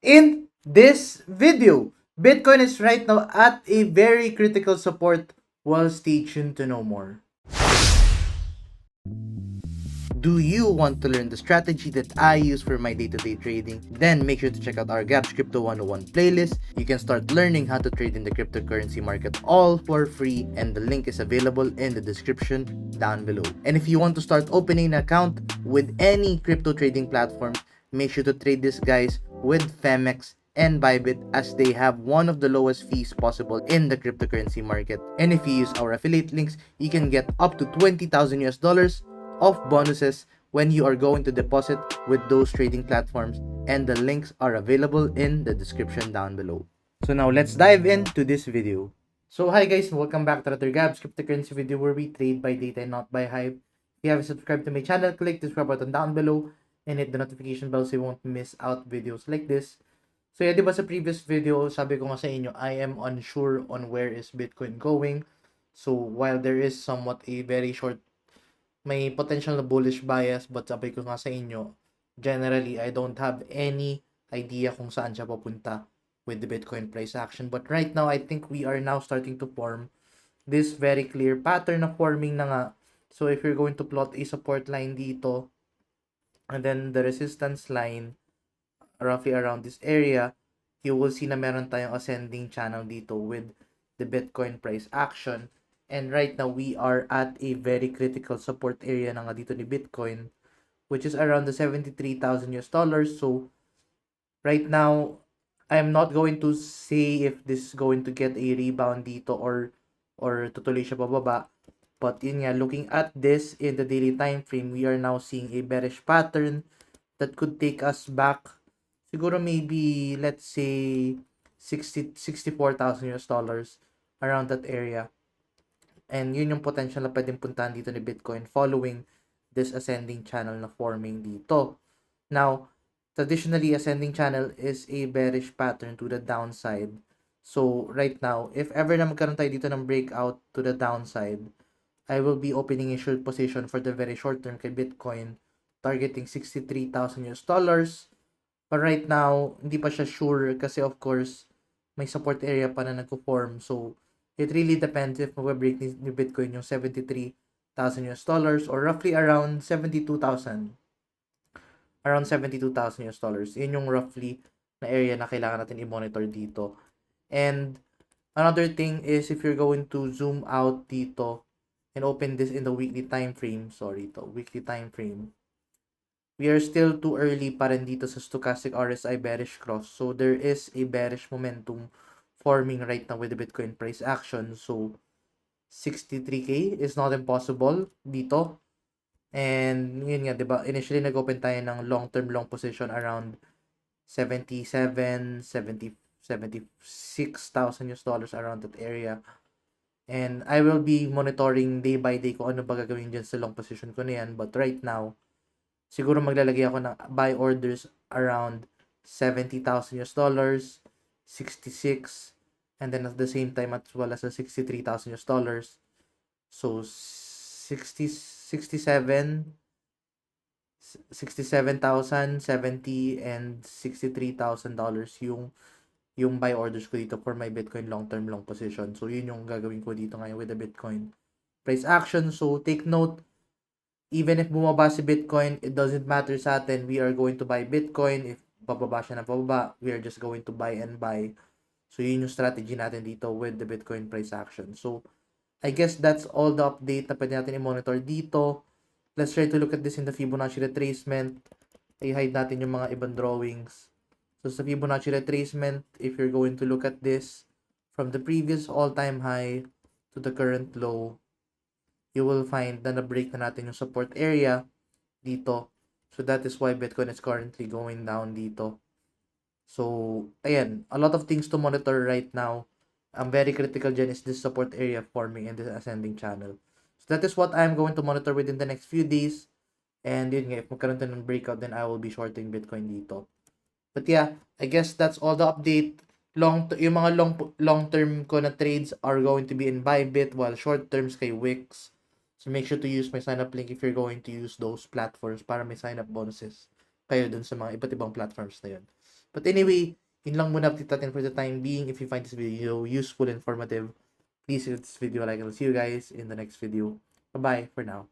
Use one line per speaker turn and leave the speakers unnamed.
In this video, Bitcoin is right now at a very critical support. Well, stay tuned to know more. Do you want to learn the strategy that I use for my day-to-day trading? Then make sure to check out our Gaps Crypto 101 playlist. You can start learning how to trade in the cryptocurrency market all for free, and the link is available in the description down below. And if you want to start opening an account with any crypto trading platform, make sure to trade these guys with Femex and Bybit, as they have one of the lowest fees possible in the cryptocurrency market. And if you use our affiliate links, you can get up to 20,000 US dollars of bonuses when you are going to deposit with those trading platforms, and the links are available in the description down below. So now let's dive into this video. So hi guys, welcome back to another Gabs cryptocurrency video where we trade by data and not by hype. If you haven't subscribed to my channel, click the subscribe button down below and hit the notification bell so you won't miss out videos like this. So yeah, diba sa previous video, sabi ko nga sa inyo, I am unsure on where is Bitcoin going. So while there is somewhat a very short, may potential na bullish bias, but sabi ko nga sa inyo, generally, I don't have any idea kung saan siya papunta with the Bitcoin price action. But right now, I think we are now starting to form this very clear pattern na forming na nga. So if you're going to plot a support line dito, and then the resistance line roughly around this area, you will see na meron tayong ascending channel dito with the Bitcoin price action. And right now, we are at a very critical support area na nga dito ni Bitcoin, which is around the 73,000 US dollars. So, right now, I'm not going to say if this is going to get a rebound dito or tutuloy siya pababa. But yun nga, looking at this in the daily time frame, we are now seeing a bearish pattern that could take us back siguro maybe, let's say, 64,000 US dollars around that area. And yun yung potential na pwedeng puntahan dito ni Bitcoin following this ascending channel na forming dito. Now, traditionally, ascending channel is a bearish pattern to the downside. So, right now, if ever na magkaroon tayo dito ng breakout to the downside, I will be opening a short position for the very short term kay Bitcoin, targeting 63,000 US dollars. But right now, hindi pa siya sure kasi of course, may support area pa na nagpo-form. So, it really depends if mag-break ni Bitcoin yung 73,000 US dollars or roughly around 72,000. Around 72,000 US dollars. Yun yung roughly na area na kailangan natin i-monitor dito. And another thing is if you're going to zoom out dito and open this in the weekly time frame, weekly time frame, we are still too early pa rin dito sa stochastic RSI bearish cross. So, there is a bearish momentum forming right now with the Bitcoin price action. So, 63K is not impossible dito. And, yun nga, diba? Initially, nag-open tayo ng long-term long position around 76,000 US dollars around that area. And I will be monitoring day by day kung ano ba gagawin dyan sa long position ko na yan. But right now, siguro maglalagay ako ng buy orders around 70,000 US dollars, 66, and then at the same time as well as the 63,000 US dollars. So 67,000, 70, and $63,000 yung buy orders ko dito for my Bitcoin long-term long position. So yun yung gagawin ko dito ngayon with the Bitcoin price action. So take note, even if bumaba si Bitcoin, it doesn't matter sa atin. We are going to buy Bitcoin. If bababa siya na bababa, we are just going to buy and buy. So, yun yung strategy natin dito with the Bitcoin price action. So, I guess that's all the update na pwede natin i-monitor dito. Let's try to look at this in the Fibonacci retracement. I-hide natin yung mga ibang drawings. So, sa Fibonacci retracement, if you're going to look at this from the previous all-time high to the current low, you will find na na-break na natin yung support area dito. So, that is why Bitcoin is currently going down dito. So, ayan, a lot of things to monitor right now. Ang very critical dyan is this support area forming in this ascending channel. So, that is what I'm going to monitor within the next few days. And yun nga, if magkaroon tayo ng breakout, then I will be shorting Bitcoin dito. But yeah, I guess that's all the update. Yung mga long-term ko na trades are going to be in Bybit, while short terms kay Wix. So make sure to use my sign-up link if you're going to use those platforms para may sign-up bonuses kayo dun sa mga iba't ibang platforms na yun. But anyway, yun lang muna update natin for the time being. If you find this video useful and informative, please hit this video like. I'll see you guys in the next video. Bye-bye for now.